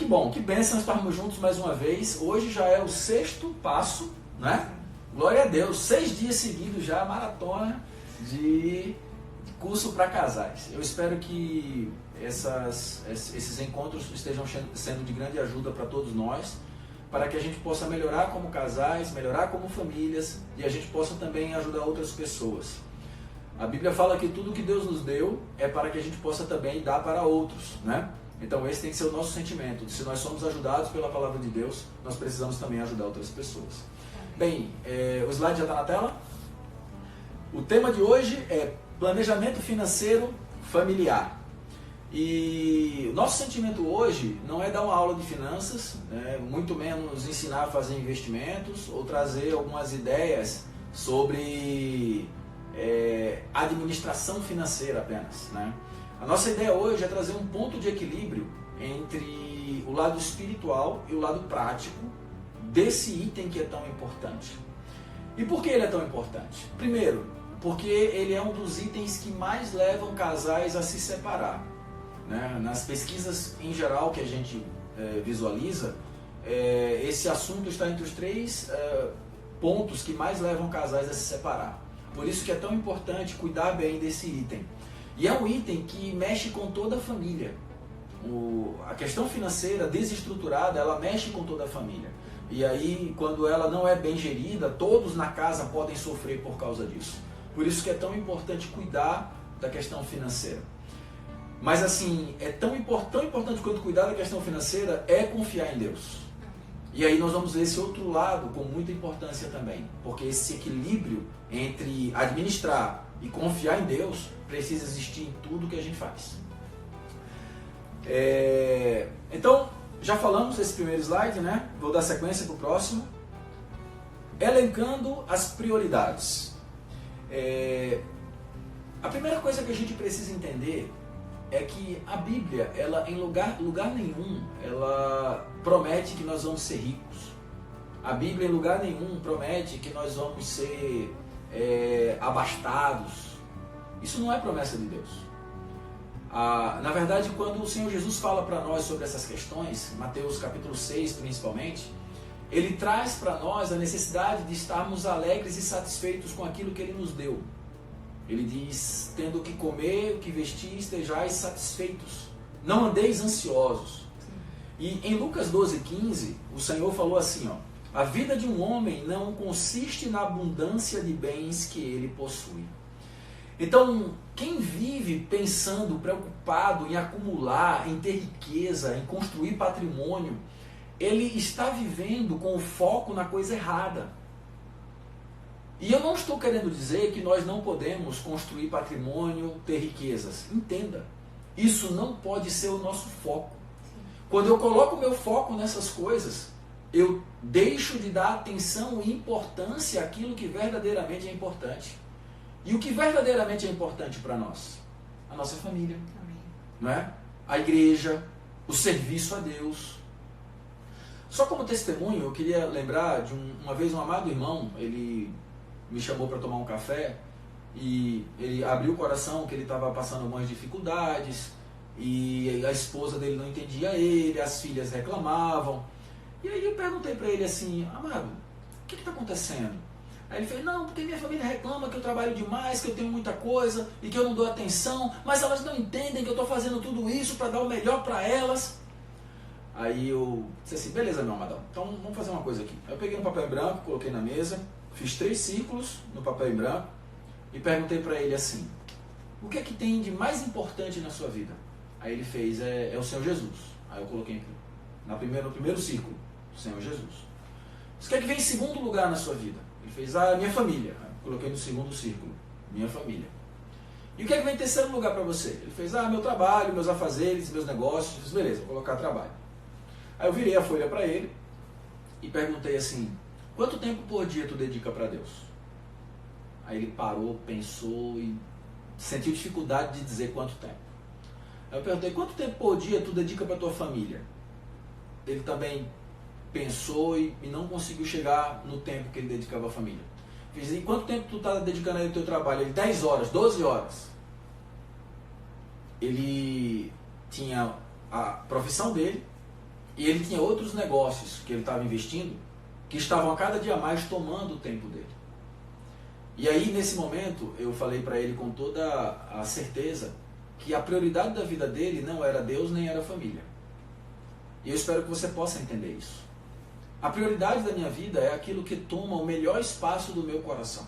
bom, que bênção estarmos juntos mais uma vez. Hoje já é o 6º passo, né? Glória a Deus, 6 dias seguidos já, maratona de curso para casais. Eu espero que esses encontros estejam sendo de grande ajuda para todos nós, para que a gente possa melhorar como casais, melhorar como famílias e a gente possa também ajudar outras pessoas. A Bíblia fala que tudo que Deus nos deu é para que a gente possa também dar para outros, né? Então esse tem que ser o nosso sentimento. Se nós somos ajudados pela palavra de Deus, nós precisamos também ajudar outras pessoas. Bem, o slide já está na tela. O tema de hoje é planejamento financeiro familiar. E o nosso sentimento hoje não é dar uma aula de finanças, né, muito menos ensinar a fazer investimentos ou trazer algumas ideias sobre administração financeira apenas, né? A nossa ideia hoje é trazer um ponto de equilíbrio entre o lado espiritual e o lado prático desse item que é tão importante. E por que ele é tão importante? Primeiro, porque ele é um dos itens que mais levam casais a se separar, né? Nas pesquisas em geral que a gente visualiza, esse assunto está entre os 3 pontos que mais levam casais a se separar. Por isso que é tão importante cuidar bem desse item. E é um item que mexe com toda a família. A questão financeira desestruturada, ela mexe com toda a família. E aí, quando ela não é bem gerida, todos na casa podem sofrer por causa disso. Por isso que é tão importante cuidar da questão financeira. Mas assim, é tão importante quanto cuidar da questão financeira é confiar em Deus. E aí nós vamos ver esse outro lado com muita importância também. Porque esse equilíbrio entre administrar e confiar em Deus precisa existir em tudo que a gente faz. Então, já falamos desse primeiro slide, né? Vou dar sequência para o próximo. Elencando as prioridades. A primeira coisa que a gente precisa entender é que a Bíblia, ela em lugar nenhum, ela promete que nós vamos ser ricos. A Bíblia em lugar nenhum promete que nós vamos ser abastados. Isso não é promessa de Deus. Na verdade, quando o Senhor Jesus fala para nós sobre essas questões, Mateus capítulo 6 principalmente, Ele traz para nós a necessidade de estarmos alegres e satisfeitos com aquilo que Ele nos deu. Ele diz, tendo o que comer, o que vestir, estejais satisfeitos. Não andeis ansiosos. E em Lucas 12:15, o Senhor falou assim, a vida de um homem não consiste na abundância de bens que ele possui. Então, quem vive pensando, preocupado em acumular, em ter riqueza, em construir patrimônio, ele está vivendo com o foco na coisa errada. E eu não estou querendo dizer que nós não podemos construir patrimônio, ter riquezas. Entenda, isso não pode ser o nosso foco. Quando eu coloco o meu foco nessas coisas, eu deixo de dar atenção e importância àquilo que verdadeiramente é importante. E o que verdadeiramente é importante para nós? A nossa família, não é? A igreja, o serviço a Deus. Só como testemunho, eu queria lembrar de uma vez um amado irmão, ele me chamou para tomar um café e ele abriu o coração que ele estava passando algumas dificuldades e a esposa dele não entendia ele, as filhas reclamavam. E aí eu perguntei para ele assim, amado, o que está acontecendo? Aí ele fez, não, porque minha família reclama que eu trabalho demais, que eu tenho muita coisa e que eu não dou atenção, mas elas não entendem que eu estou fazendo tudo isso para dar o melhor para elas. Aí eu disse assim, beleza meu amadão, então vamos fazer uma coisa aqui. Aí eu peguei um papel em branco, coloquei na mesa, fiz 3 círculos no papel em branco e perguntei para ele assim, o que é que tem de mais importante na sua vida? Aí ele fez, é o Senhor Jesus. Aí eu coloquei no primeiro círculo, o Senhor Jesus. O que é que vem em segundo lugar na sua vida? Ele fez, minha família. Aí eu coloquei no segundo círculo, minha família. E o que é que vem em terceiro lugar para você? Ele fez, meu trabalho, meus afazeres, meus negócios. Eu fiz, beleza, vou colocar trabalho. Aí eu virei a folha para ele e perguntei assim, quanto tempo por dia tu dedica para Deus? Aí ele parou, pensou e sentiu dificuldade de dizer quanto tempo. Aí eu perguntei, quanto tempo por dia tu dedica para tua família? Ele também pensou e não conseguiu chegar no tempo que ele dedicava à família. Fiz, e quanto tempo tu está dedicando aí ao teu trabalho? Ele, 10 horas, 12 horas. Ele tinha a profissão dele, E ele tinha outros negócios que ele estava investindo, que estavam a cada dia mais tomando o tempo dele. E aí, nesse momento, eu falei para ele com toda a certeza que a prioridade da vida dele não era Deus nem era a família. E eu espero que você possa entender isso. A prioridade da minha vida é aquilo que toma o melhor espaço do meu coração.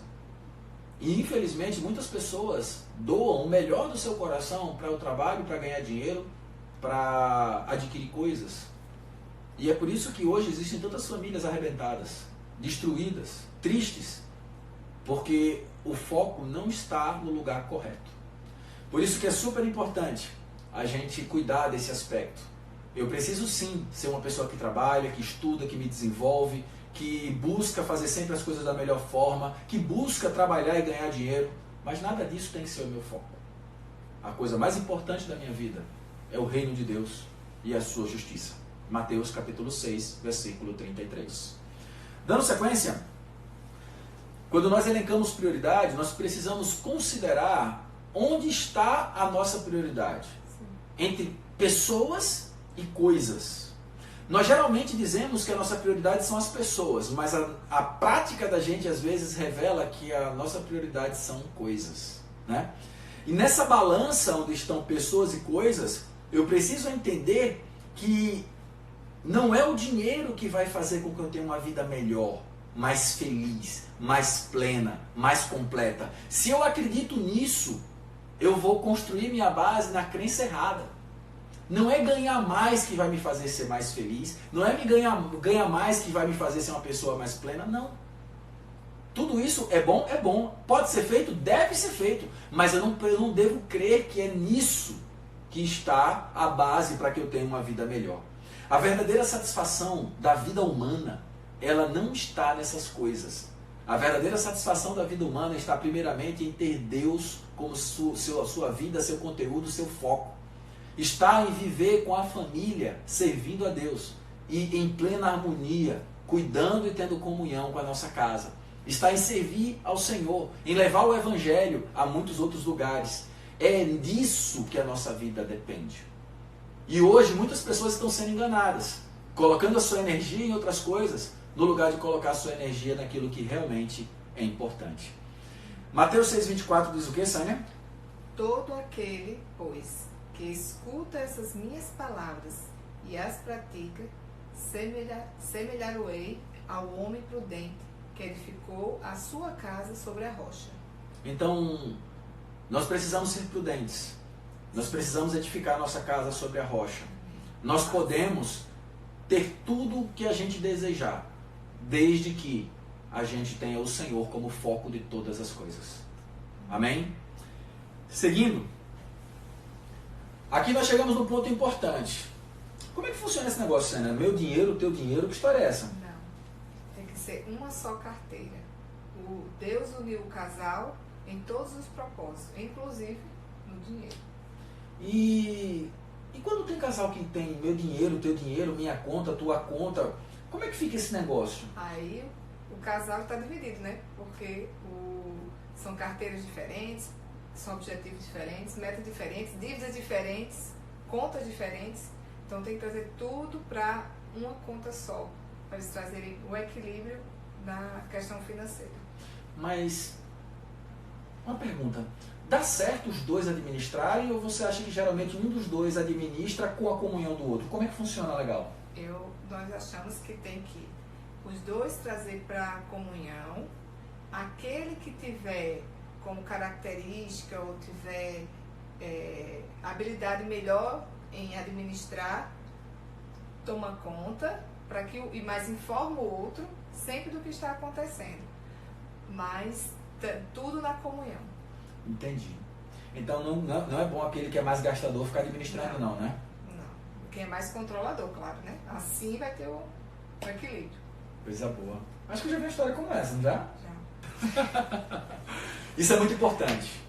E infelizmente muitas pessoas doam o melhor do seu coração para o trabalho, para ganhar dinheiro, para adquirir coisas. E é por isso que hoje existem tantas famílias arrebentadas, destruídas, tristes, porque o foco não está no lugar correto. Por isso que é super importante a gente cuidar desse aspecto. Eu preciso sim ser uma pessoa que trabalha, que estuda, que me desenvolve, que busca fazer sempre as coisas da melhor forma, que busca trabalhar e ganhar dinheiro, mas nada disso tem que ser o meu foco. A coisa mais importante da minha vida é o reino de Deus e a sua justiça. Mateus capítulo 6, versículo 33. Dando sequência, quando nós elencamos prioridade, nós precisamos considerar onde está a nossa prioridade. Entre pessoas e coisas. Nós geralmente dizemos que a nossa prioridade são as pessoas, mas a prática da gente às vezes revela que a nossa prioridade são coisas, né? E nessa balança onde estão pessoas e coisas, eu preciso entender que não é o dinheiro que vai fazer com que eu tenha uma vida melhor, mais feliz, mais plena, mais completa. Se eu acredito nisso, eu vou construir minha base na crença errada. Não é ganhar mais que vai me fazer ser mais feliz. Não é ganhar mais que vai me fazer ser uma pessoa mais plena. Não. Tudo isso é bom, é bom. Pode ser feito, deve ser feito. Mas eu não devo crer que é nisso que está a base para que eu tenha uma vida melhor. A verdadeira satisfação da vida humana, ela não está nessas coisas. A verdadeira satisfação da vida humana está primeiramente em ter Deus como sua vida, seu conteúdo, seu foco. Está em viver com a família, servindo a Deus, e em plena harmonia, cuidando e tendo comunhão com a nossa casa. Está em servir ao Senhor, em levar o Evangelho a muitos outros lugares. É disso que a nossa vida depende. E hoje muitas pessoas estão sendo enganadas, colocando a sua energia em outras coisas, no lugar de colocar a sua energia naquilo que realmente é importante. Mateus 6,24 diz o que, Sânia? Todo aquele, pois, que escuta essas minhas palavras e as pratica, semelhar-o-ei ao homem prudente que edificou a sua casa sobre a rocha. Então, nós precisamos ser prudentes. Nós precisamos edificar a nossa casa sobre a rocha. Nós podemos ter tudo o que a gente desejar, desde que a gente tenha o Senhor como foco de todas as coisas. Amém? Seguindo, aqui nós chegamos num ponto importante. Como é que funciona esse negócio, Sânia? Meu dinheiro, teu dinheiro, que história é essa? Não, tem que ser uma só carteira. Deus uniu o casal em todos os propósitos, inclusive no dinheiro. E quando tem casal que tem meu dinheiro, teu dinheiro, minha conta, tua conta, como é que fica esse negócio? Aí o casal está dividido, né? Porque são carteiras diferentes, são objetivos diferentes, metas diferentes, dívidas diferentes, contas diferentes. Então tem que trazer tudo para uma conta só, para eles trazerem o equilíbrio na questão financeira. Mas, uma pergunta, dá certo os dois administrarem ou você acha que geralmente um dos dois administra com a comunhão do outro? Como é que funciona legal? Nós achamos que tem que os dois trazer para a comunhão, aquele que tiver como característica ou tiver habilidade melhor em administrar, toma conta, mas informa o outro sempre do que está acontecendo. Mas tudo na comunhão. Entendi. Então não é bom aquele que é mais gastador ficar administrando não, né? Não. Quem é mais controlador, claro, né? Assim vai ter o equilíbrio. Coisa boa. Acho que eu já vi uma história como essa, não já? Já. Isso é muito importante.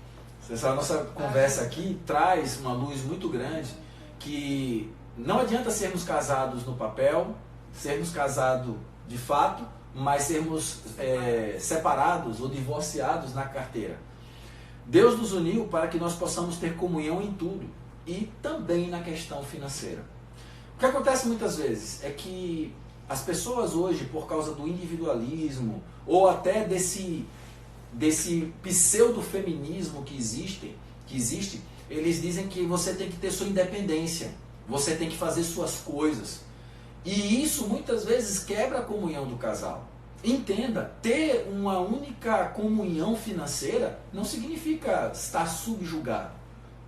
Essa nossa conversa aqui traz uma luz muito grande que não adianta sermos casados no papel, sermos casados de fato, mas sermos separados ou divorciados na carteira. Deus nos uniu para que nós possamos ter comunhão em tudo e também na questão financeira. que acontece muitas vezes é que as pessoas hoje, por causa do individualismo, ou até desse pseudo-feminismo que existe, eles dizem que você tem que ter sua independência, você tem que fazer suas coisas. E isso muitas vezes quebra a comunhão do casal. Entenda, ter uma única comunhão financeira não significa estar subjugado.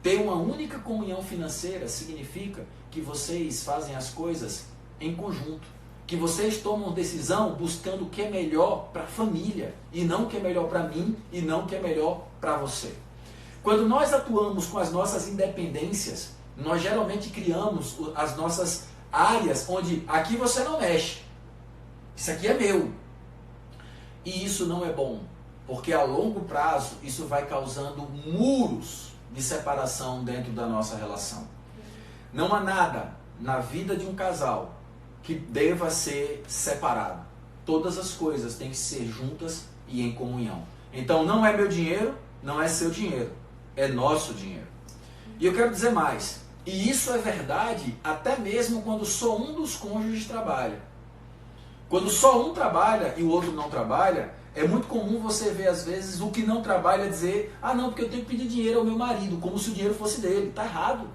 Ter uma única comunhão financeira significa que vocês fazem as coisas em conjunto. Que vocês tomam decisão buscando o que é melhor para a família, e não o que é melhor para mim, e não o que é melhor para você. Quando nós atuamos com as nossas independências, nós geralmente criamos as nossas áreas onde aqui você não mexe, isso aqui é meu. E isso não é bom, porque a longo prazo isso vai causando muros de separação dentro da nossa relação. Não há nada na vida de um casal que deva ser separado. Todas as coisas têm que ser juntas e em comunhão. Então não é meu dinheiro, não é seu dinheiro, é nosso dinheiro. E eu quero dizer mais, e isso é verdade até mesmo quando só um dos cônjuges trabalha. Quando só um trabalha e o outro não trabalha, é muito comum você ver às vezes o que não trabalha dizer: ah não, porque eu tenho que pedir dinheiro ao meu marido, como se o dinheiro fosse dele. Está errado.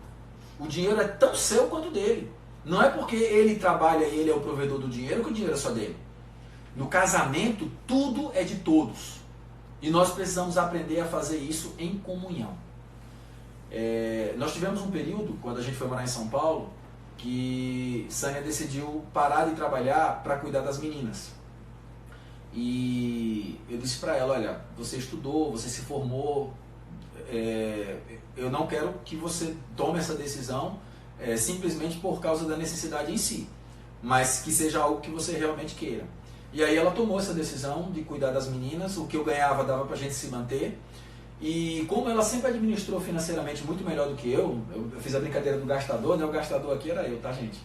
O dinheiro é tão seu quanto dele. Não é porque ele trabalha e ele é o provedor do dinheiro que o dinheiro é só dele. No casamento, tudo é de todos. E nós precisamos aprender a fazer isso em comunhão. Nós tivemos um período, quando a gente foi morar em São Paulo, que Sânia decidiu parar de trabalhar para cuidar das meninas. E eu disse para ela: olha, você estudou, você se formou, eu não quero que você tome essa decisão simplesmente por causa da necessidade em si, mas que seja algo que você realmente queira. E aí ela tomou essa decisão de cuidar das meninas. O que eu ganhava dava pra gente se manter, e como ela sempre administrou financeiramente muito melhor do que eu fiz a brincadeira do gastador, né? O gastador aqui era eu, tá, gente?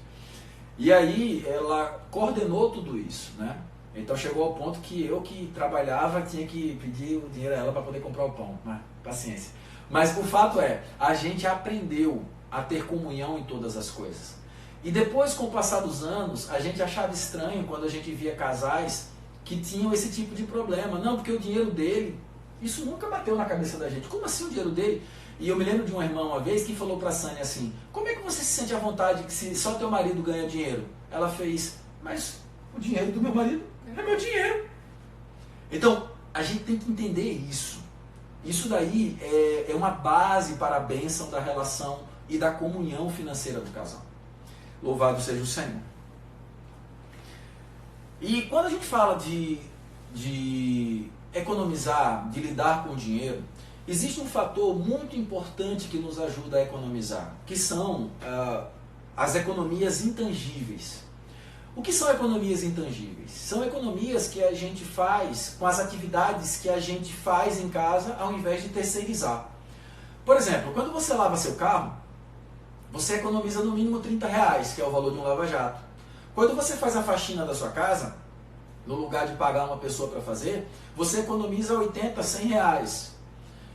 E aí ela coordenou tudo isso, né? Então chegou ao ponto que eu que trabalhava tinha que pedir o dinheiro a ela para poder comprar o pão, né? Paciência. Mas o fato é, a gente aprendeu a ter comunhão em todas as coisas. E depois, com o passar dos anos, a gente achava estranho quando a gente via casais que tinham esse tipo de problema. Não, porque o dinheiro dele, isso nunca bateu na cabeça da gente. Como assim o dinheiro dele? E eu me lembro de um irmão uma vez que falou para a Sânia assim: como é que você se sente à vontade que se só teu marido ganha dinheiro? Ela fez: mas o dinheiro do meu marido é meu dinheiro. Então, a gente tem que entender isso. Isso daí é uma base para a bênção da relação e da comunhão financeira do casal. Louvado seja o Senhor. E quando a gente fala de economizar, de lidar com o dinheiro, existe um fator muito importante que nos ajuda a economizar, que são as economias intangíveis. O que são economias intangíveis? São economias que a gente faz com as atividades que a gente faz em casa ao invés de terceirizar. Por exemplo, quando você lava seu carro, você economiza no mínimo R$30, que é o valor de um lava-jato. Quando você faz a faxina da sua casa, no lugar de pagar uma pessoa para fazer, você economiza R$80, R$100.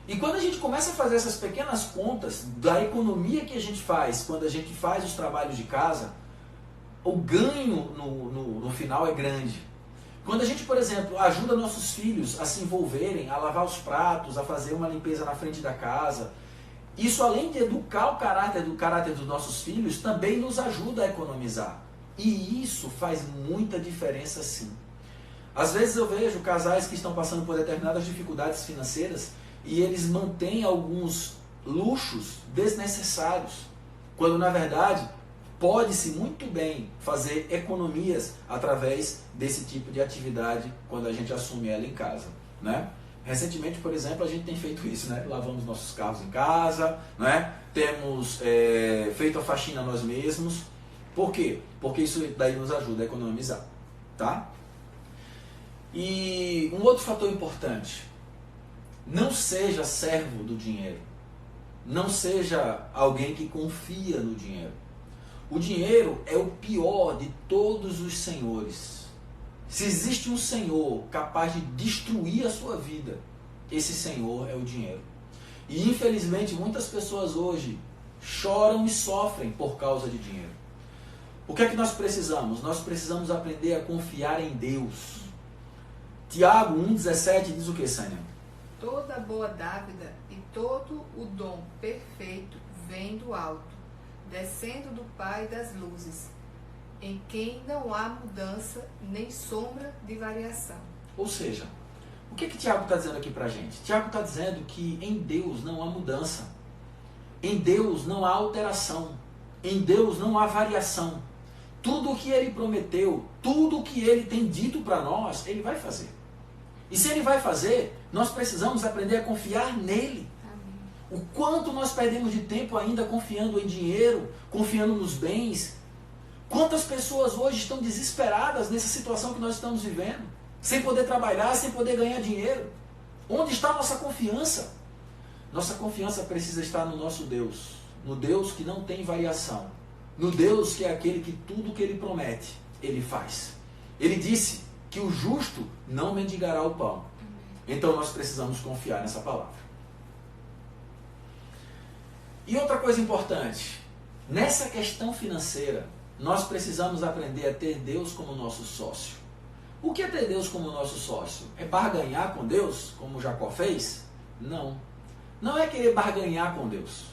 E quando a gente começa a fazer essas pequenas contas da economia que a gente faz quando a gente faz os trabalhos de casa, o ganho no final é grande. Quando a gente, por exemplo, ajuda nossos filhos a se envolverem, a lavar os pratos, a fazer uma limpeza na frente da casa, isso, além de educar o caráter dos nossos filhos, também nos ajuda a economizar. E isso faz muita diferença, sim. Às vezes eu vejo casais que estão passando por determinadas dificuldades financeiras e eles mantêm alguns luxos desnecessários, quando na verdade pode-se muito bem fazer economias através desse tipo de atividade quando a gente assume ela em casa, né? Recentemente, por exemplo, a gente tem feito isso, né? Lavamos nossos carros em casa, né? Temos feito a faxina nós mesmos. Por quê? Porque isso daí nos ajuda a economizar, tá? E um outro fator importante: não seja servo do dinheiro. Não seja alguém que confia no dinheiro. O dinheiro é o pior de todos os senhores. Se existe um senhor capaz de destruir a sua vida, esse senhor é o dinheiro. E infelizmente muitas pessoas hoje choram e sofrem por causa de dinheiro. O que é que nós precisamos? Nós precisamos aprender a confiar em Deus. Tiago 1,17 diz o que, Sânia? Toda boa dávida e todo o dom perfeito vem do alto, descendo do Pai das luzes, em quem não há mudança nem sombra de variação. Ou seja, o que Tiago está dizendo aqui para a gente? Tiago está dizendo que em Deus não há mudança, em Deus não há alteração, em Deus não há variação. Tudo o que Ele prometeu, tudo o que Ele tem dito para nós, Ele vai fazer. E se Ele vai fazer, nós precisamos aprender a confiar nele. Amém. O quanto nós perdemos de tempo ainda confiando em dinheiro, confiando nos bens. Quantas pessoas hoje estão desesperadas nessa situação que nós estamos vivendo, sem poder trabalhar, sem poder ganhar dinheiro. Onde está a nossa confiança? Nossa confiança precisa estar no nosso Deus, no Deus que não tem variação, no Deus que é aquele que tudo que Ele promete, Ele faz. Ele disse que o justo não mendigará o pão. Então nós precisamos confiar nessa palavra. E outra coisa importante, nessa questão financeira, nós precisamos aprender a ter Deus como nosso sócio. O que é ter Deus como nosso sócio? É barganhar com Deus, como Jacó fez? Não. Não é querer barganhar com Deus,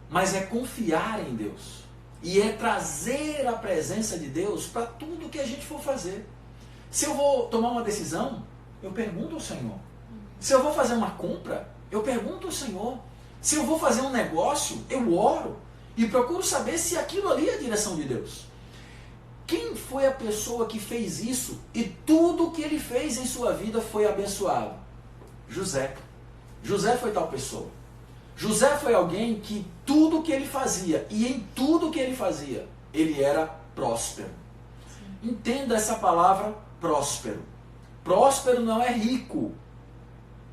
mas é confiar em Deus. E é trazer a presença de Deus para tudo que a gente for fazer. Se eu vou tomar uma decisão, eu pergunto ao Senhor. Se eu vou fazer uma compra, eu pergunto ao Senhor. Se eu vou fazer um negócio, eu oro e procuro saber se aquilo ali é a direção de Deus. Quem foi a pessoa que fez isso e tudo que ele fez em sua vida foi abençoado? José. José foi tal pessoa. José foi alguém que tudo que ele fazia, e em tudo que ele fazia, ele era próspero. Entenda essa palavra próspero. Próspero não é rico,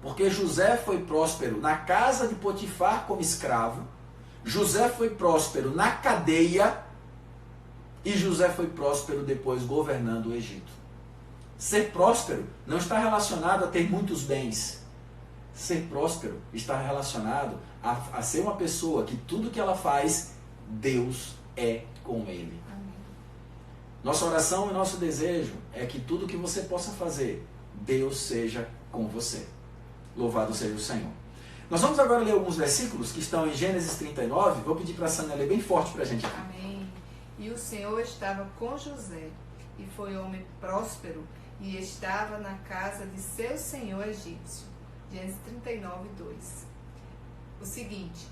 porque José foi próspero na casa de Potifar como escravo, José foi próspero na cadeia, e José foi próspero depois governando o Egito. Ser próspero não está relacionado a ter muitos bens. Ser próspero está relacionado a ser uma pessoa que tudo que ela faz, Deus é com ele. Amém. Nossa oração e nosso desejo é que tudo que você possa fazer, Deus seja com você. Louvado seja o Senhor. Nós vamos agora ler alguns versículos que estão em Gênesis 39. Vou pedir para a Sânia ler bem forte para a gente aqui. Amém. E o Senhor estava com José, e foi homem próspero, e estava na casa de seu senhor egípcio. Gênesis 39, 2. O seguinte: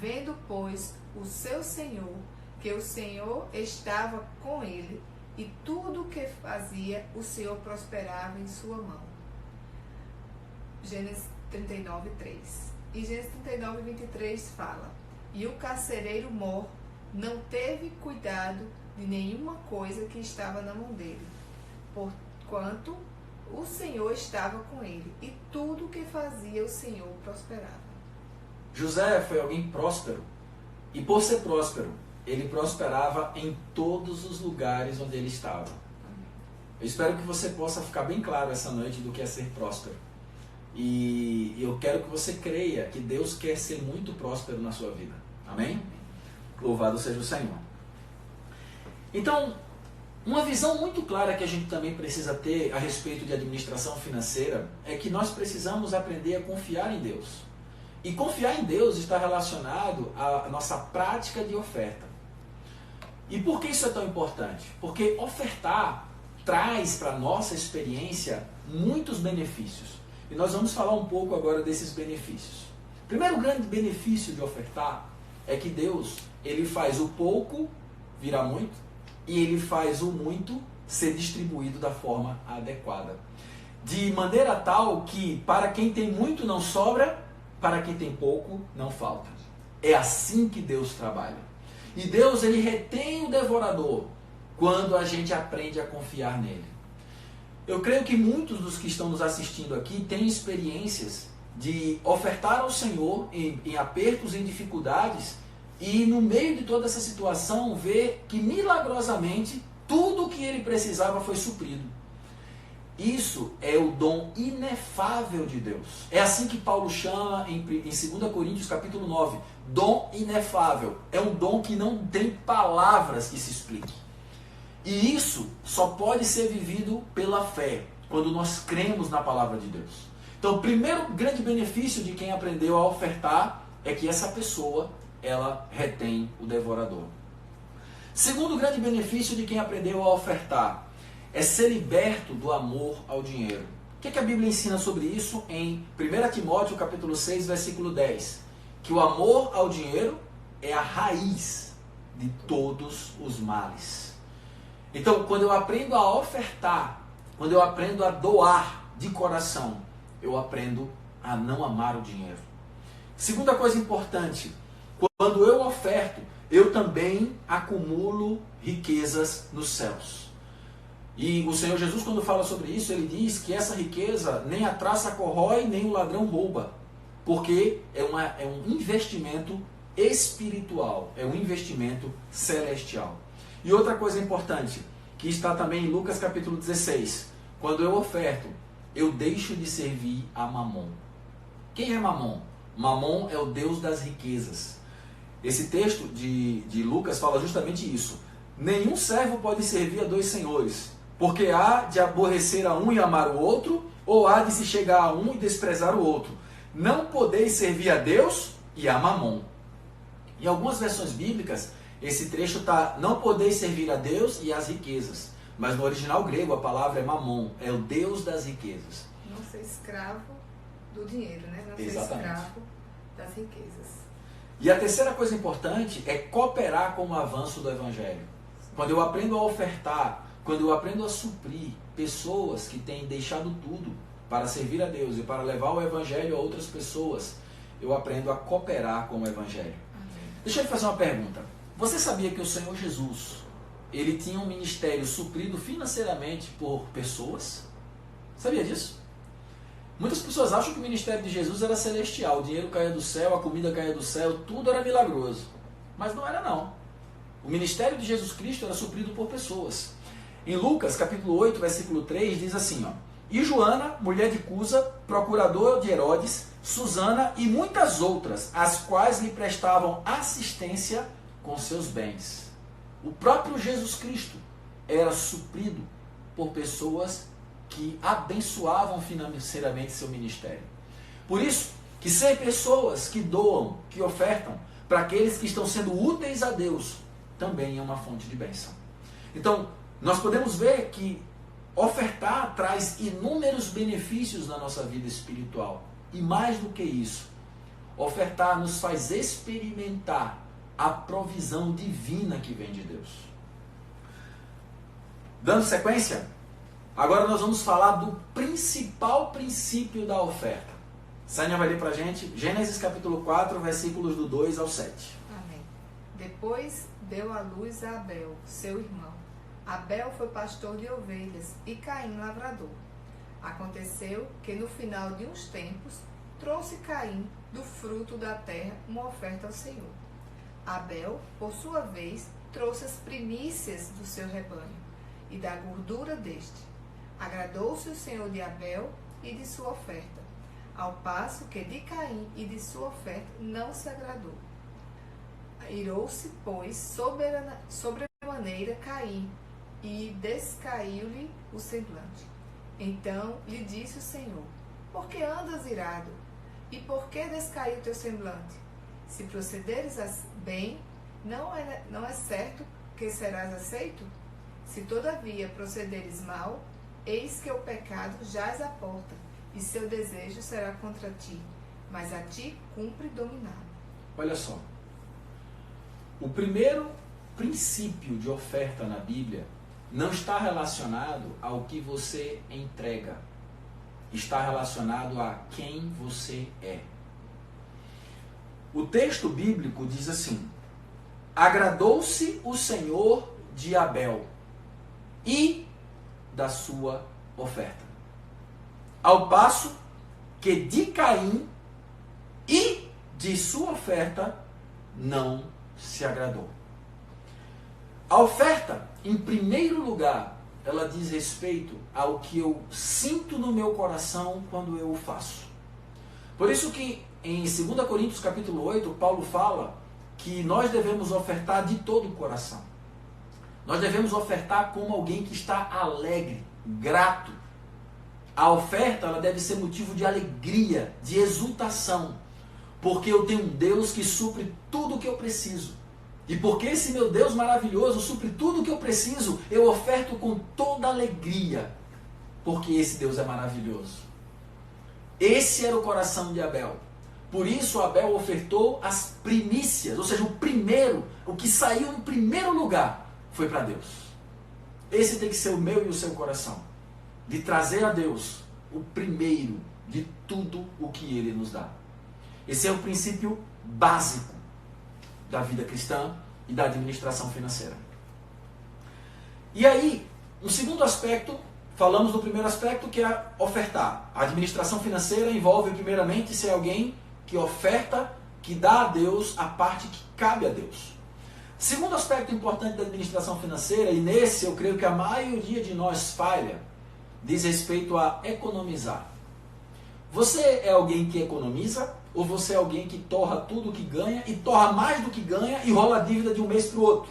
vendo, pois, o seu senhor, que o Senhor estava com ele, e tudo o que fazia, o Senhor prosperava em sua mão. Gênesis 39, 3. E Gênesis 39, 23 fala: e o carcereiro mor não teve cuidado de nenhuma coisa que estava na mão dele, porquanto o Senhor estava com ele, e tudo o que fazia o Senhor prosperava. José foi alguém próspero, e por ser próspero, ele prosperava em todos os lugares onde ele estava. Eu espero que você possa ficar bem claro essa noite do que é ser próspero. E eu quero que você creia que Deus quer ser muito próspero na sua vida. Amém? Louvado seja o Senhor. Então, uma visão muito clara que a gente também precisa ter a respeito de administração financeira é que nós precisamos aprender a confiar em Deus. E confiar em Deus está relacionado à nossa prática de oferta. E por que isso é tão importante? Porque ofertar traz para a nossa experiência muitos benefícios. E nós vamos falar um pouco agora desses benefícios. O primeiro grande benefício de ofertar é que Deus, ele faz o pouco virar muito, e ele faz o muito ser distribuído da forma adequada. De maneira tal que para quem tem muito não sobra, para quem tem pouco não falta. É assim que Deus trabalha. E Deus, ele retém o devorador quando a gente aprende a confiar nele. Eu creio que muitos dos que estão nos assistindo aqui têm experiências de ofertar ao Senhor em apertos e em dificuldades, e no meio de toda essa situação ver que milagrosamente tudo o que ele precisava foi suprido. Isso é o dom inefável de Deus. É assim que Paulo chama em 2 Coríntios capítulo 9, dom inefável. É um dom que não tem palavras que se explique. E isso só pode ser vivido pela fé, quando nós cremos na palavra de Deus. Então, o primeiro grande benefício de quem aprendeu a ofertar é que essa pessoa, ela retém o devorador. Segundo grande benefício de quem aprendeu a ofertar é ser liberto do amor ao dinheiro. O que a Bíblia ensina sobre isso em 1 Timóteo capítulo 6, versículo 10? Que o amor ao dinheiro é a raiz de todos os males. Então, quando eu aprendo a ofertar, quando eu aprendo a doar de coração, eu aprendo a não amar o dinheiro. Segunda coisa importante, quando eu oferto, eu também acumulo riquezas nos céus. E o Senhor Jesus, quando fala sobre isso, ele diz que essa riqueza nem a traça corrói, nem o ladrão rouba. Porque é um investimento espiritual, é um investimento celestial. E outra coisa importante, que está também em Lucas capítulo 16. Quando eu oferto, eu deixo de servir a Mamon. Quem é Mamon? Mamon é o Deus das riquezas. Esse texto de Lucas fala justamente isso. Nenhum servo pode servir a dois senhores, porque há de aborrecer a um e amar o outro, ou há de se chegar a um e desprezar o outro. Não podeis servir a Deus e a Mamon. Em algumas versões bíblicas, esse trecho está: não podeis servir a Deus e às riquezas. Mas no original grego a palavra é Mamon, é o Deus das riquezas. Não ser escravo do dinheiro, né? Não Exatamente. Ser escravo das riquezas. E a terceira coisa importante é cooperar com o avanço do Evangelho. Quando eu aprendo a ofertar, quando eu aprendo a suprir pessoas que têm deixado tudo para servir a Deus e para levar o Evangelho a outras pessoas, eu aprendo a cooperar com o Evangelho. Amém. Deixa eu lhe fazer uma pergunta. Você sabia que o Senhor Jesus, ele tinha um ministério suprido financeiramente por pessoas? Sabia disso? Muitas pessoas acham que o ministério de Jesus era celestial. O dinheiro caía do céu, a comida caía do céu, tudo era milagroso. Mas não era não. O ministério de Jesus Cristo era suprido por pessoas. Em Lucas capítulo 8, versículo 3, diz assim, ó: e Joana, mulher de Cusa, procuradora de Herodes, Susana e muitas outras, as quais lhe prestavam assistência com seus bens. O próprio Jesus Cristo era suprido por pessoas que abençoavam financeiramente seu ministério. Por isso, que ser pessoas que doam, que ofertam, para aqueles que estão sendo úteis a Deus, também é uma fonte de bênção. Então, nós podemos ver que ofertar traz inúmeros benefícios na nossa vida espiritual. E mais do que isso, ofertar nos faz experimentar a provisão divina que vem de Deus. Dando sequência, agora nós vamos falar do principal princípio da oferta. Sânia vai ler para a gente Gênesis capítulo 4, versículos do 2 ao 7. Amém. Depois deu à luz a Abel, seu irmão. Abel foi pastor de ovelhas e Caim lavrador. Aconteceu que no final de uns tempos trouxe Caim do fruto da terra uma oferta ao Senhor. Abel, por sua vez, trouxe as primícias do seu rebanho e da gordura deste. Agradou-se o Senhor de Abel e de sua oferta, ao passo que de Caim e de sua oferta não se agradou. Irou-se, pois, sobremaneira Caim, e descaiu-lhe o semblante. Então lhe disse o Senhor: por que andas irado? E por que descaiu teu semblante? Se procederes bem, não é certo que serás aceito? Se todavia procederes mal, eis que o pecado jaz à porta, e seu desejo será contra ti, mas a ti cumpre dominá-lo. Olha só. O primeiro princípio de oferta na Bíblia não está relacionado ao que você entrega. Está relacionado a quem você é. O texto bíblico diz assim: agradou-se o Senhor de Abel e da sua oferta, ao passo que de Caim e de sua oferta não se agradou. A oferta, em primeiro lugar, ela diz respeito ao que eu sinto no meu coração quando eu o faço. Por isso que em 2 Coríntios capítulo 8, Paulo fala que nós devemos ofertar de todo o coração. Nós devemos ofertar como alguém que está alegre, grato. A oferta ela deve ser motivo de alegria, de exultação, porque eu tenho um Deus que supre tudo o que eu preciso. E porque esse meu Deus maravilhoso supre tudo o que eu preciso, eu oferto com toda alegria, porque esse Deus é maravilhoso. Esse era o coração de Abel. Por isso Abel ofertou as primícias, ou seja, o primeiro, o que saiu em primeiro lugar, foi para Deus. Esse tem que ser o meu e o seu coração, de trazer a Deus o primeiro de tudo o que Ele nos dá. Esse é o princípio básico da vida cristã e da administração financeira. E aí, um segundo aspecto, falamos do primeiro aspecto, que é ofertar. A administração financeira envolve primeiramente ser alguém que oferta, que dá a Deus a parte que cabe a Deus. Segundo aspecto importante da administração financeira, e nesse eu creio que a maioria de nós falha, diz respeito a economizar. Você é alguém que economiza ou você é alguém que torra tudo que ganha e torra mais do que ganha e rola a dívida de um mês para o outro?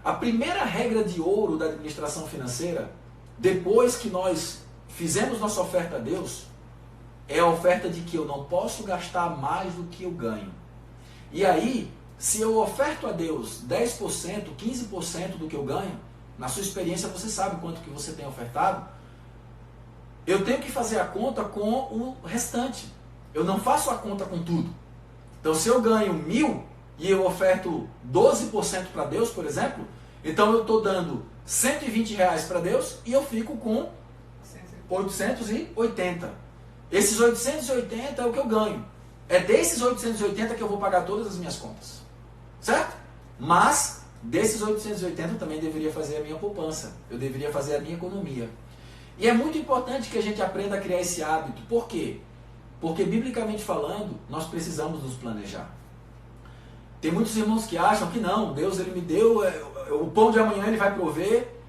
A primeira regra de ouro da administração financeira, depois que nós fizemos nossa oferta a Deus, é a oferta de que eu não posso gastar mais do que eu ganho. E aí, se eu oferto a Deus 10%, 15% do que eu ganho, na sua experiência você sabe quanto que você tem ofertado, eu tenho que fazer a conta com o restante. Eu não faço a conta com tudo. Então se eu ganho 1.000 e eu oferto 12% para Deus, por exemplo, então eu estou dando R$120 para Deus e eu fico com 880. Esses 880 é o que eu ganho. É desses 880 que eu vou pagar todas as minhas contas. Certo? Mas desses 880 eu também deveria fazer a minha poupança. Eu deveria fazer a minha economia. E é muito importante que a gente aprenda a criar esse hábito. Por quê? Porque, biblicamente falando, nós precisamos nos planejar. Tem muitos irmãos que acham que não, Deus ele me deu, o pão de amanhã ele vai prover.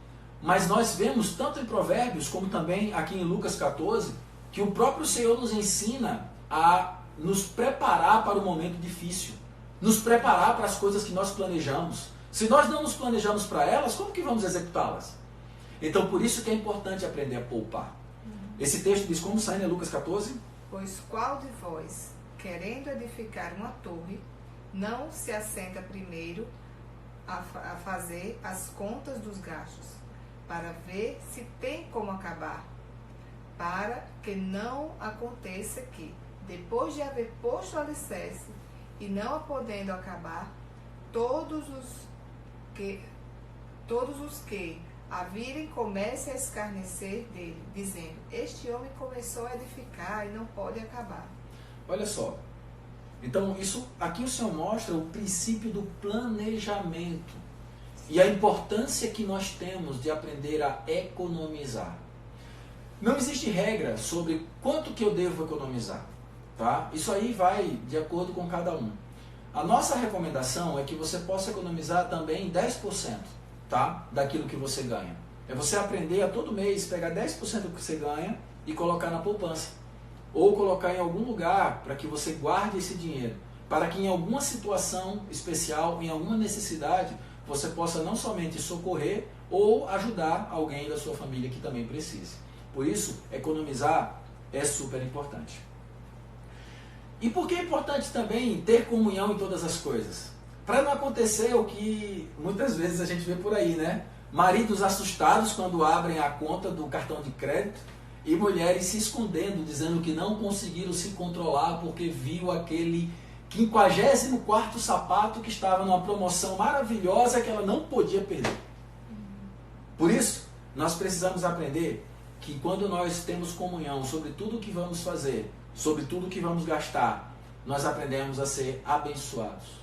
Mas nós vemos, tanto em Provérbios, como também aqui em Lucas 14, que o próprio Senhor nos ensina a nos preparar para o momento difícil. Nos preparar para as coisas que nós planejamos. Se nós não nos planejamos para elas, como que vamos executá-las? Então, por isso que é importante aprender a poupar. Esse texto diz como sai, né? Lucas 14. Pois qual de vós, querendo edificar uma torre, não se assenta primeiro a fazer as contas dos gastos, para ver se tem como acabar, para que não aconteça que, depois de haver posto o alicerce, e não a podendo acabar, todos os que a virem comecem a escarnecer dele, dizendo, este homem começou a edificar e não pode acabar. Olha só, então aqui o Senhor mostra o princípio do planejamento e a importância que nós temos de aprender a economizar. Não existe regra sobre quanto que eu devo economizar, tá? Isso aí vai de acordo com cada um. A nossa recomendação é que você possa economizar também 10%, tá? Daquilo que você ganha. É você aprender a todo mês pegar 10% do que você ganha e colocar na poupança. Ou colocar em algum lugar para que você guarde esse dinheiro. Para que em alguma situação especial, em alguma necessidade, você possa não somente socorrer ou ajudar alguém da sua família que também precise. Por isso, economizar é super importante. E por que é importante também ter comunhão em todas as coisas? Para não acontecer o que muitas vezes a gente vê por aí, né? Maridos assustados quando abrem a conta do cartão de crédito e mulheres se escondendo, dizendo que não conseguiram se controlar porque viu aquele 54º sapato que estava numa promoção maravilhosa que ela não podia perder. Por isso, nós precisamos aprender que quando nós temos comunhão sobre tudo o que vamos fazer, sobre tudo o que vamos gastar, nós aprendemos a ser abençoados.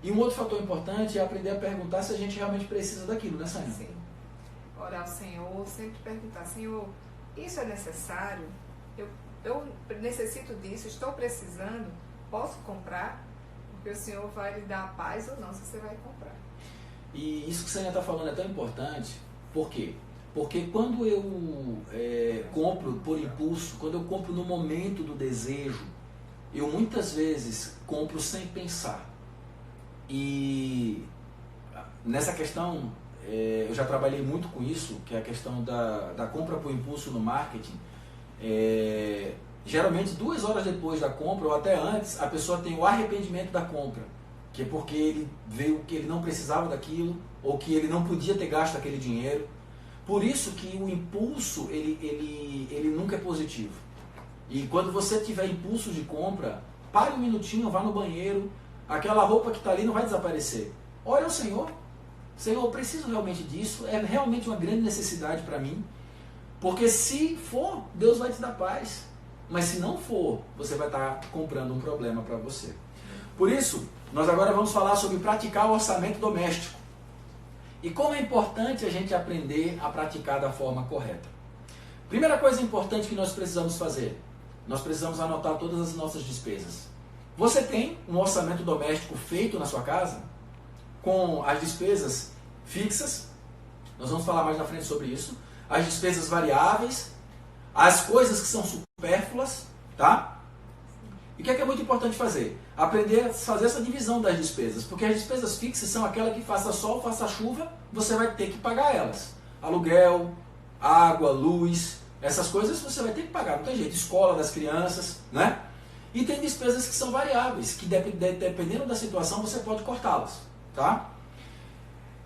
E um outro fator importante é aprender a perguntar se a gente realmente precisa daquilo, né, Sânia? Sim. Orar ao Senhor, sempre perguntar, Senhor, isso é necessário? Eu necessito disso, estou precisando, posso comprar? Porque o Senhor vai lhe dar a paz ou não, se você vai comprar. E isso que a Sânia está falando é tão importante, por quê? Porque quando eu compro por impulso, quando eu compro no momento do desejo, eu muitas vezes compro sem pensar. E nessa questão, eu já trabalhei muito com isso, que é a questão da compra por impulso no marketing. Geralmente 2 horas depois da compra, ou até antes, a pessoa tem o arrependimento da compra, que é porque ele viu que ele não precisava daquilo, ou que ele não podia ter gasto aquele dinheiro. Por isso que o impulso, ele nunca é positivo. E quando você tiver impulso de compra, pare um minutinho, vá no banheiro, aquela roupa que está ali não vai desaparecer. Ore ao Senhor. Senhor, eu preciso realmente disso, é realmente uma grande necessidade para mim, porque se for, Deus vai te dar paz. Mas se não for, você vai estar comprando um problema para você. Por isso, nós agora vamos falar sobre praticar o orçamento doméstico. E como é importante a gente aprender a praticar da forma correta. Primeira coisa importante que nós precisamos fazer, nós precisamos anotar todas as nossas despesas. Você tem um orçamento doméstico feito na sua casa? Com as despesas fixas, nós vamos falar mais na frente sobre isso, as despesas variáveis, as coisas que são supérfluas, tá? E o que é muito importante fazer? Aprender a fazer essa divisão das despesas, porque as despesas fixas são aquelas que faça sol, faça chuva, você vai ter que pagar elas. Aluguel, água, luz, essas coisas você vai ter que pagar, não tem jeito. Escola das crianças, né? E tem despesas que são variáveis, que dependendo da situação você pode cortá-las, tá?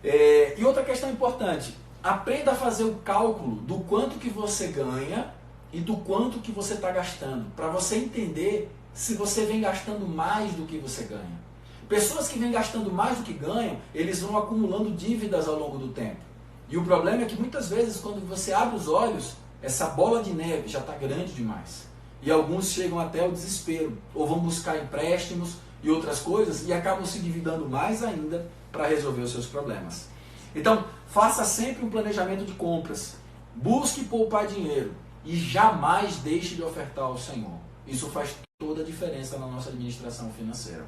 E outra questão importante, aprenda a fazer o cálculo do quanto que você ganha e do quanto que você está gastando, para você entender se você vem gastando mais do que você ganha. Pessoas que vêm gastando mais do que ganham, eles vão acumulando dívidas ao longo do tempo. E o problema é que muitas vezes quando você abre os olhos, essa bola de neve já está grande demais. E alguns chegam até ao desespero, ou vão buscar empréstimos e outras coisas e acabam se endividando mais ainda para resolver os seus problemas. Então, faça sempre um planejamento de compras. Busque poupar dinheiro e jamais deixe de ofertar ao Senhor. Isso faz toda a diferença na nossa administração financeira.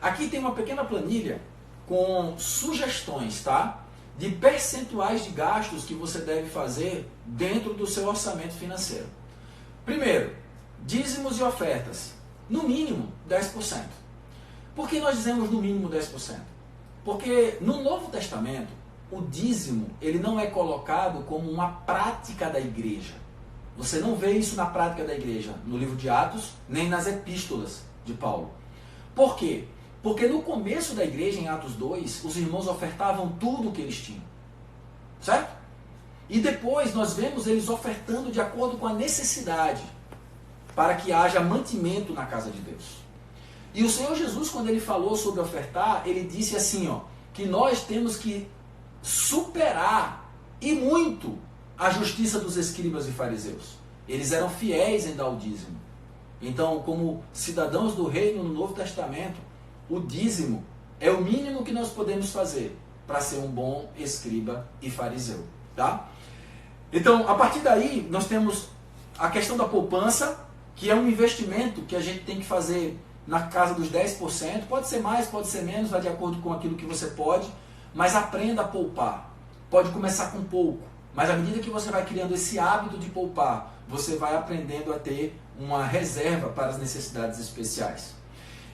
Aqui tem uma pequena planilha com sugestões, tá? De percentuais de gastos que você deve fazer dentro do seu orçamento financeiro. Primeiro, dízimos e ofertas. No mínimo 10%. Por que nós dizemos no mínimo 10%? Porque no Novo Testamento, o dízimo ele não é colocado como uma prática da igreja. Você não vê isso na prática da igreja, no livro de Atos, nem nas epístolas de Paulo. Por quê? Porque no começo da igreja, em Atos 2, os irmãos ofertavam tudo o que eles tinham. Certo? E depois nós vemos eles ofertando de acordo com a necessidade, para que haja mantimento na casa de Deus. E o Senhor Jesus, quando ele falou sobre ofertar, ele disse assim, ó, que nós temos que superar, e muito, a justiça dos escribas e fariseus. Eles eram fiéis em dar o dízimo. Então, como cidadãos do reino no Novo Testamento, o dízimo é o mínimo que nós podemos fazer para ser um bom escriba e fariseu. Tá? Então, a partir daí, nós temos a questão da poupança, que é um investimento que a gente tem que fazer na casa dos 10%. Pode ser mais, pode ser menos, vai de acordo com aquilo que você pode, mas aprenda a poupar. Pode começar com pouco, mas à medida que você vai criando esse hábito de poupar, você vai aprendendo a ter uma reserva para as necessidades especiais.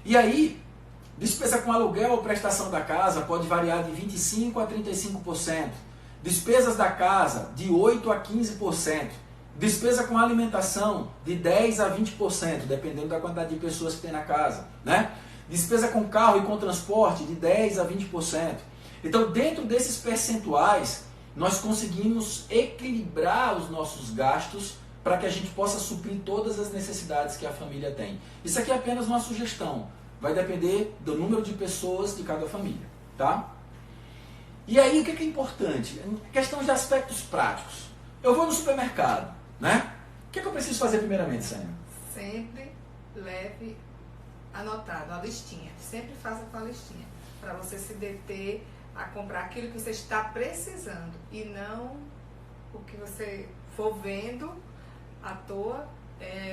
E aí, despesa com aluguel ou prestação da casa pode variar de 25% a 35%. Despesas da casa, de 8% a 15%. Despesa com alimentação, de 10% a 20%, dependendo da quantidade de pessoas que tem na casa. Né? Despesa com carro e com transporte, de 10% a 20%. Então, dentro desses percentuais, nós conseguimos equilibrar os nossos gastos para que a gente possa suprir todas as necessidades que a família tem. Isso aqui é apenas uma sugestão. Vai depender do número de pessoas de cada família. Tá? E aí, o que é importante? Questão de aspectos práticos. Eu vou no supermercado, né? O que é que eu preciso fazer primeiramente, Sânia? Sempre leve anotado a listinha. Sempre faça com a listinha. Para você se deter a comprar aquilo que você está precisando. E não o que você for vendo à toa,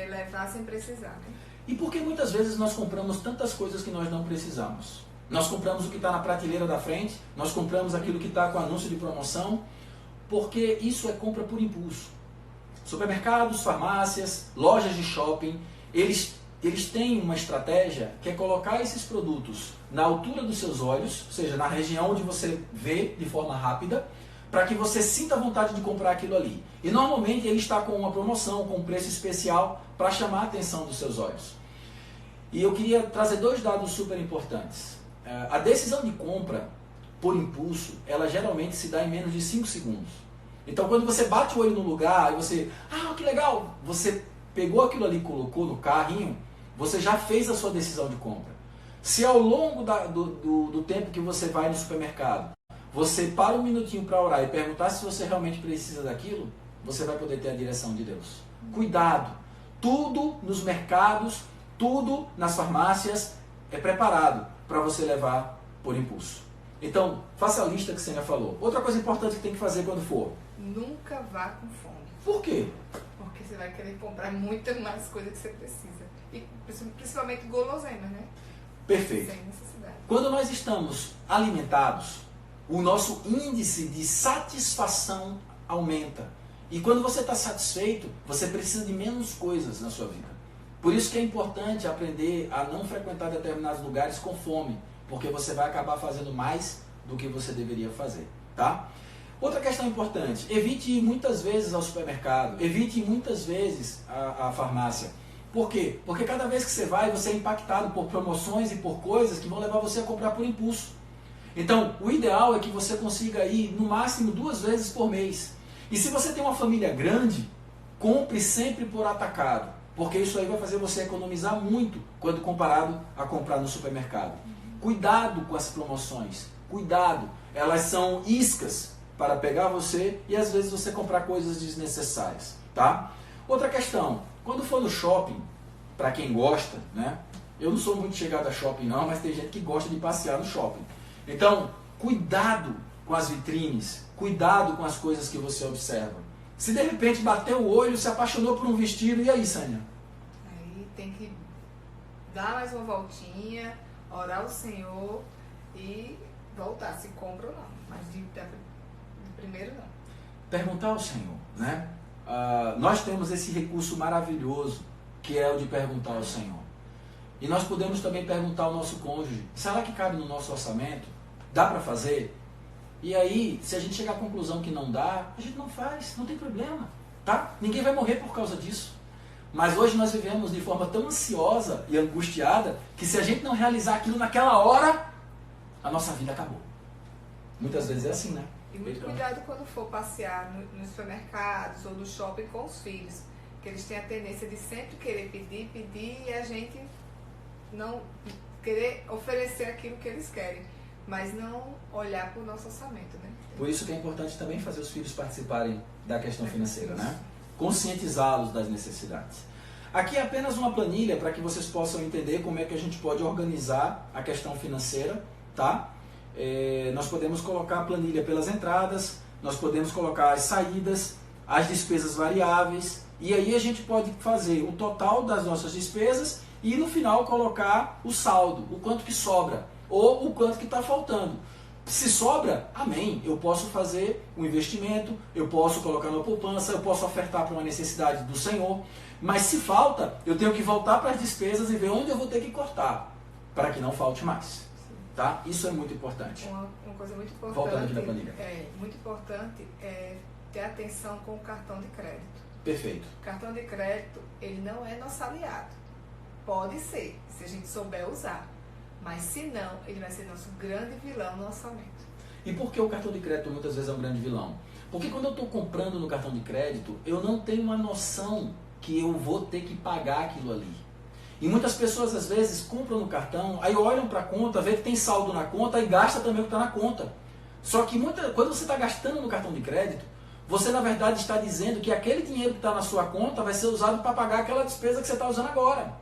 levar sem precisar. Né? E por que muitas vezes nós compramos tantas coisas que nós não precisamos? Nós compramos o que está na prateleira da frente, nós compramos aquilo que está com anúncio de promoção, porque isso é compra por impulso. Supermercados, farmácias, lojas de shopping, eles eles têm uma estratégia que é colocar esses produtos na altura dos seus olhos, ou seja, na região onde você vê de forma rápida, para que você sinta vontade de comprar aquilo ali. E normalmente ele está com uma promoção, com um preço especial, para chamar a atenção dos seus olhos. E eu queria trazer 2 dados super importantes. A decisão de compra por impulso, ela geralmente se dá em menos de 5 segundos. Então quando você bate o olho no lugar e você, que legal, você pegou aquilo ali e colocou no carrinho, você já fez a sua decisão de compra. Se ao longo do tempo que você vai no supermercado, você para um minutinho para orar e perguntar se você realmente precisa daquilo, você vai poder ter a direção de Deus. Cuidado! Tudo nos mercados, tudo nas farmácias é preparado para você levar por impulso. Então, faça a lista que você já falou. Outra coisa importante que tem que fazer quando for. Nunca vá com fome. Por quê? Porque você vai querer comprar muita mais coisa que você precisa. E principalmente guloseimas, né? Perfeito. Sem necessidade. Quando nós estamos alimentados, o nosso índice de satisfação aumenta. E quando você está satisfeito, você precisa de menos coisas na sua vida. Por isso que é importante aprender a não frequentar determinados lugares com fome, porque você vai acabar fazendo mais do que você deveria fazer, tá? Outra questão importante, evite ir muitas vezes ao supermercado, evite ir muitas vezes à farmácia. Por quê? Porque cada vez que você vai, você é impactado por promoções e por coisas que vão levar você a comprar por impulso. Então, o ideal é que você consiga ir no máximo 2 vezes por mês. E se você tem uma família grande, compre sempre por atacado, porque isso aí vai fazer você economizar muito quando comparado a comprar no supermercado. Cuidado com as promoções, cuidado, elas são iscas para pegar você e às vezes você comprar coisas desnecessárias, tá? Outra questão, quando for no shopping, para quem gosta, né? Eu não sou muito chegado a shopping não, mas tem gente que gosta de passear no shopping. Então, cuidado com as vitrines, cuidado com as coisas que você observa. Se de repente bateu o olho, se apaixonou por um vestido, e aí, Sânia? Aí tem que dar mais uma voltinha, orar ao Senhor e voltar, se compra ou não. Mas de primeiro não. Perguntar ao Senhor, né? Nós temos esse recurso maravilhoso, que é o de perguntar ao Senhor. E nós podemos também perguntar ao nosso cônjuge, será que cabe no nosso orçamento? Dá para fazer? E aí, se a gente chegar à conclusão que não dá, a gente não faz, não tem problema, tá? Ninguém vai morrer por causa disso. Mas hoje nós vivemos de forma tão ansiosa e angustiada, que se a gente não realizar aquilo naquela hora, a nossa vida acabou. Muitas vezes é assim, né? E muito cuidado quando for passear nos supermercados ou no shopping com os filhos, que eles têm a tendência de sempre querer pedir e a gente não querer oferecer aquilo que eles querem, mas não olhar para o nosso orçamento, né? Por isso que é importante também fazer os filhos participarem da questão financeira, né? Conscientizá-los das necessidades. Aqui é apenas uma planilha para que vocês possam entender como é que a gente pode organizar a questão financeira, tá? Nós podemos colocar a planilha pelas entradas, nós podemos colocar as saídas, as despesas variáveis, e aí a gente pode fazer o total das nossas despesas e no final colocar o saldo, o quanto que sobra, ou o quanto que está faltando. Se sobra, amém, eu posso fazer um investimento, eu posso colocar numa poupança, eu posso ofertar para uma necessidade do Senhor, mas se falta, eu tenho que voltar para as despesas e ver onde eu vou ter que cortar, para que não falte mais. Tá? Isso é muito importante. Uma coisa muito importante, voltando aqui na planilha. Muito importante é ter atenção com o cartão de crédito. Perfeito. O cartão de crédito, ele não é nosso aliado. Pode ser, se a gente souber usar. Mas se não, ele vai ser nosso grande vilão no orçamento. E por que o cartão de crédito muitas vezes é um grande vilão? Porque quando eu estou comprando no cartão de crédito, eu não tenho uma noção que eu vou ter que pagar aquilo ali. E muitas pessoas às vezes compram no cartão, aí olham para a conta, vê que tem saldo na conta e gasta também o que está na conta. Só que quando você está gastando no cartão de crédito, você na verdade está dizendo que aquele dinheiro que está na sua conta vai ser usado para pagar aquela despesa que você está usando agora.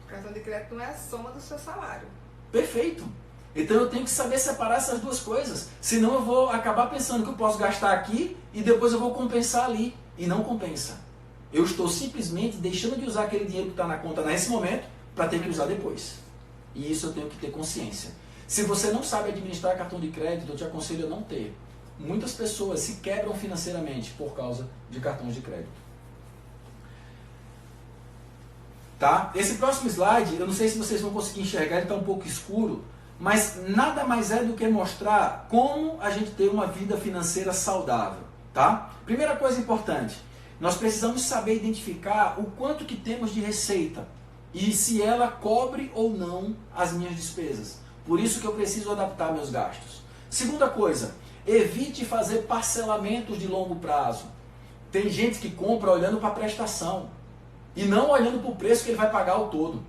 O cartão de crédito não é a soma do seu salário. Perfeito. Então eu tenho que saber separar essas duas coisas. Senão eu vou acabar pensando que eu posso gastar aqui e depois eu vou compensar ali. E não compensa. Eu estou simplesmente deixando de usar aquele dinheiro que está na conta nesse momento para ter que usar depois. E isso eu tenho que ter consciência. Se você não sabe administrar cartão de crédito, eu te aconselho a não ter. Muitas pessoas se quebram financeiramente por causa de cartões de crédito. Tá? Esse próximo slide, eu não sei se vocês vão conseguir enxergar, ele está um pouco escuro, mas nada mais é do que mostrar como a gente tem uma vida financeira saudável. Tá? Primeira coisa importante, nós precisamos saber identificar o quanto que temos de receita e se ela cobre ou não as minhas despesas. Por isso que eu preciso adaptar meus gastos. Segunda coisa, evite fazer parcelamentos de longo prazo. Tem gente que compra olhando para a prestação e não olhando para o preço que ele vai pagar ao todo.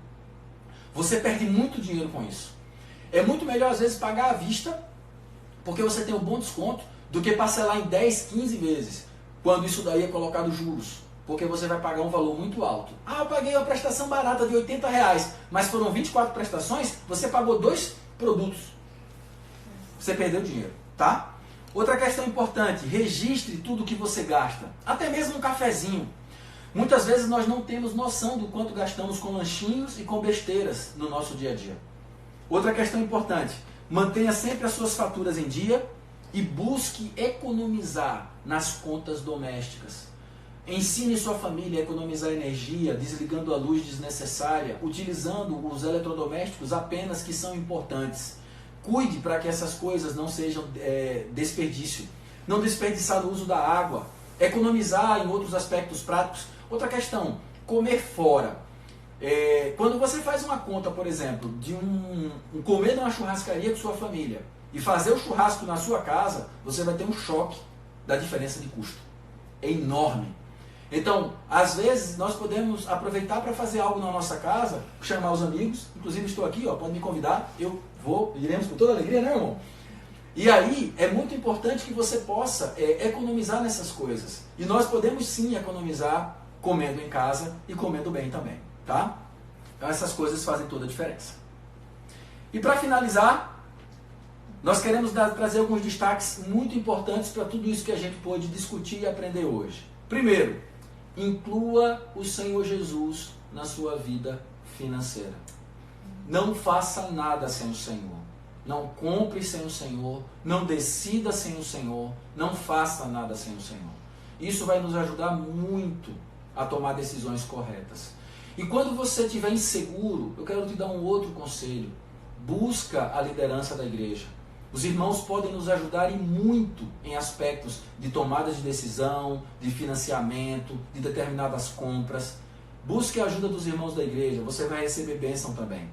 Você perde muito dinheiro com isso. É muito melhor às vezes pagar à vista, porque você tem um bom desconto, do que parcelar em 10, 15 vezes, quando isso daí é colocado juros. Porque você vai pagar um valor muito alto. Ah, eu paguei uma prestação barata de R$80, mas foram 24 prestações, você pagou 2 produtos. Você perdeu dinheiro, tá? Outra questão importante, registre tudo que você gasta. Até mesmo um cafezinho. Muitas vezes nós não temos noção do quanto gastamos com lanchinhos e com besteiras no nosso dia a dia. Outra questão importante, mantenha sempre as suas faturas em dia e busque economizar nas contas domésticas. Ensine sua família a economizar energia, desligando a luz desnecessária, utilizando os eletrodomésticos apenas que são importantes. Cuide para que essas coisas não sejam desperdício. Não desperdiçar no uso da água. Economizar em outros aspectos práticos. Outra questão, comer fora. Quando você faz uma conta, por exemplo, de comer numa churrascaria com sua família e fazer o churrasco na sua casa, você vai ter um choque da diferença de custo. É enorme. Então, às vezes, nós podemos aproveitar para fazer algo na nossa casa, chamar os amigos, inclusive estou aqui, pode me convidar, iremos com toda alegria, né, irmão? E aí, é muito importante que você possa economizar nessas coisas. E nós podemos sim economizar comendo em casa e comendo bem também, tá? Então, essas coisas fazem toda a diferença. E para finalizar, nós queremos trazer alguns destaques muito importantes para tudo isso que a gente pôde discutir e aprender hoje. Primeiro, inclua o Senhor Jesus na sua vida financeira. Não faça nada sem o Senhor. Não compre sem o Senhor. Não decida sem o Senhor. Não faça nada sem o Senhor. Isso vai nos ajudar muito a tomar decisões corretas. E quando você estiver inseguro, eu quero te dar um outro conselho. Busca a liderança da igreja. Os irmãos podem nos ajudar muito em aspectos de tomada de decisão, de financiamento, de determinadas compras. Busque a ajuda dos irmãos da igreja, você vai receber bênção também.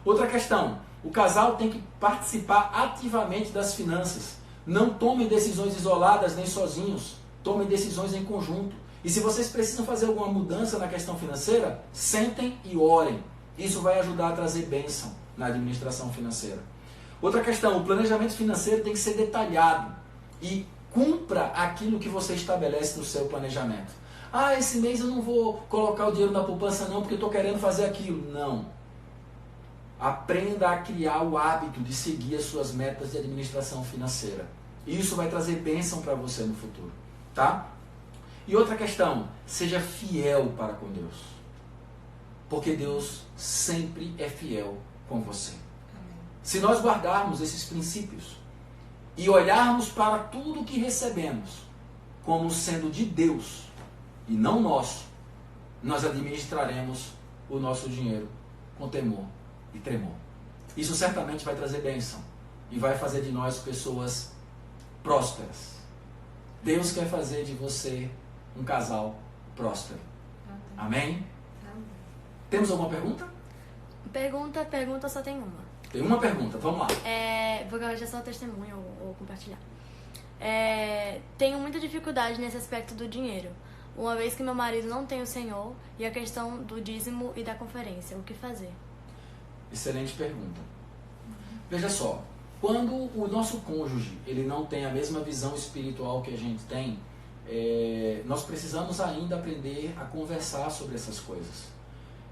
Outra questão, o casal tem que participar ativamente das finanças. Não tomem decisões isoladas nem sozinhos, tomem decisões em conjunto. E se vocês precisam fazer alguma mudança na questão financeira, sentem e orem. Isso vai ajudar a trazer bênção na administração financeira. Outra questão, o planejamento financeiro tem que ser detalhado e cumpra aquilo que você estabelece no seu planejamento. Ah, esse mês eu não vou colocar o dinheiro na poupança não, porque eu estou querendo fazer aquilo. Não. Aprenda a criar o hábito de seguir as suas metas de administração financeira. Isso vai trazer bênção para você no futuro. Tá? E outra questão, seja fiel para com Deus. Porque Deus sempre é fiel com você. Se nós guardarmos esses princípios e olharmos para tudo que recebemos como sendo de Deus e não nosso, nós administraremos o nosso dinheiro com temor e tremor. Isso certamente vai trazer bênção e vai fazer de nós pessoas prósperas. Deus quer fazer de você um casal próspero. Amém? Temos alguma pergunta? Pergunta só tem uma. Tem uma pergunta, vamos lá. Vou deixar só o testemunho ou compartilhar. Tenho muita dificuldade nesse aspecto do dinheiro, uma vez que meu marido não tem o Senhor, e a questão do dízimo e da conferência. O que fazer? Excelente pergunta. Veja só, quando o nosso cônjuge ele não tem a mesma visão espiritual que a gente tem, nós precisamos ainda aprender a conversar sobre essas coisas.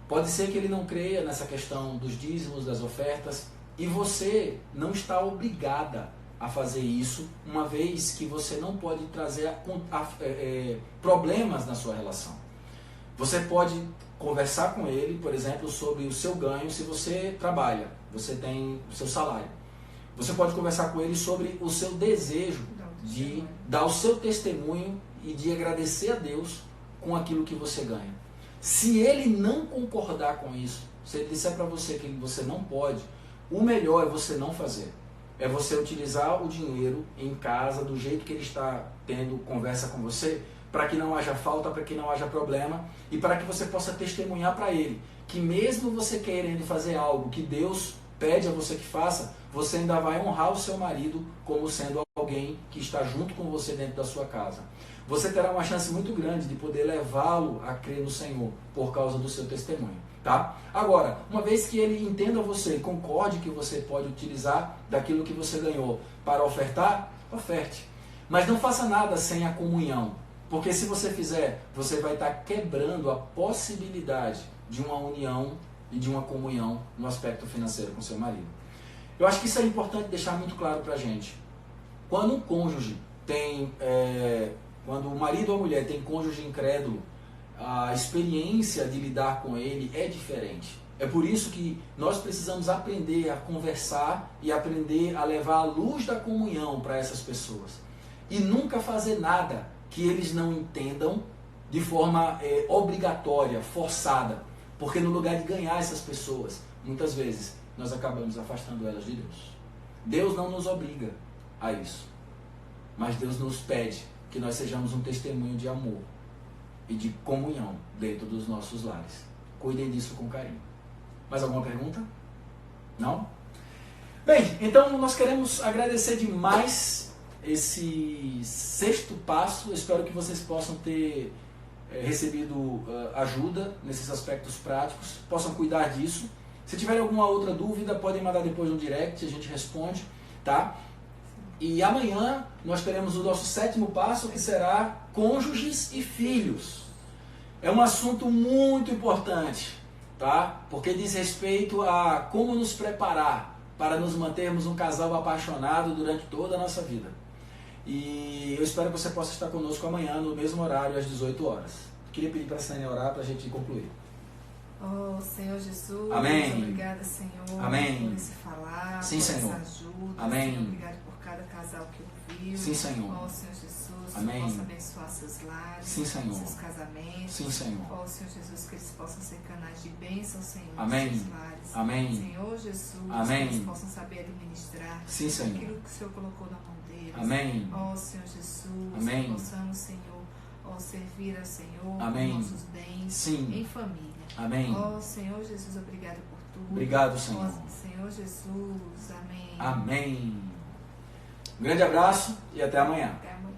Pode ser que ele não creia nessa questão dos dízimos, das ofertas, e você não está obrigada a fazer isso, uma vez que você não pode trazer problemas na sua relação. Você pode conversar com ele, por exemplo, sobre o seu ganho se você trabalha, você tem o seu salário. Você pode conversar com ele sobre o seu desejo de dar o seu testemunho e de agradecer a Deus com aquilo que você ganha. Se ele não concordar com isso, se ele disser para você que você não pode, o melhor é você não fazer. É você utilizar o dinheiro em casa do jeito que ele está tendo conversa com você, para que não haja falta, para que não haja problema e para que você possa testemunhar para ele que mesmo você querendo fazer algo que Deus pede a você que faça, você ainda vai honrar o seu marido como sendo alguém que está junto com você dentro da sua casa. Você terá uma chance muito grande de poder levá-lo a crer no Senhor por causa do seu testemunho, tá? Agora, uma vez que ele entenda você e concorde que você pode utilizar daquilo que você ganhou para ofertar, oferte. Mas não faça nada sem a comunhão, porque se você fizer, você vai estar quebrando a possibilidade de uma união e de uma comunhão no aspecto financeiro com seu marido. Eu acho que isso é importante deixar muito claro para a gente. Quando um cônjuge tem, quando o marido ou a mulher tem cônjuge incrédulo, a experiência de lidar com ele é diferente. É por isso que nós precisamos aprender a conversar e aprender a levar a luz da comunhão para essas pessoas. E nunca fazer nada que eles não entendam de forma obrigatória, forçada. Porque no lugar de ganhar essas pessoas, muitas vezes nós acabamos afastando elas de Deus. Deus não nos obriga a isso. Mas Deus nos pede que nós sejamos um testemunho de amor e de comunhão dentro dos nossos lares. Cuidem disso com carinho. Mais alguma pergunta? Não? Bem, então nós queremos agradecer demais esse 6º passo. Eu espero que vocês possam ter recebido ajuda nesses aspectos práticos, possam cuidar disso. Se tiverem alguma outra dúvida, podem mandar depois no direct, a gente responde, tá? E amanhã nós teremos o nosso 7º passo, que será cônjuges e filhos. É um assunto muito importante, tá? Porque diz respeito a como nos preparar para nos mantermos um casal apaixonado durante toda a nossa vida. E eu espero que você possa estar conosco amanhã, no mesmo horário, às 18 horas. Queria pedir para a Sânia orar para a gente concluir. Oh, Senhor Jesus, Amém. Obrigada, Senhor, Amém. por esse falar, Sim, por Senhor. essa ajuda. Amém. Senhor, obrigado por cada casal que ouviu. Sim, Senhor. Oh, Senhor Jesus, Amém. que possa abençoar seus lares, Sim, Senhor. seus casamentos. Sim, Senhor. Oh, Senhor Jesus, que eles possam ser canais de bênção, Senhor, Amém. nos seus lares. Amém. Senhor Jesus, Amém. que eles possam saber administrar Sim, Senhor. aquilo que o Senhor colocou na mão deles. Amém. Oh, Senhor Jesus, Amém. que possamos, Senhor, servir ao Senhor Amém. com nossos bens Sim. em família. Amém. Oh, Senhor Jesus, obrigado por tudo. Obrigado, Senhor. Oh, Senhor Jesus, amém. Amém. Um grande abraço e até amanhã. Até amanhã.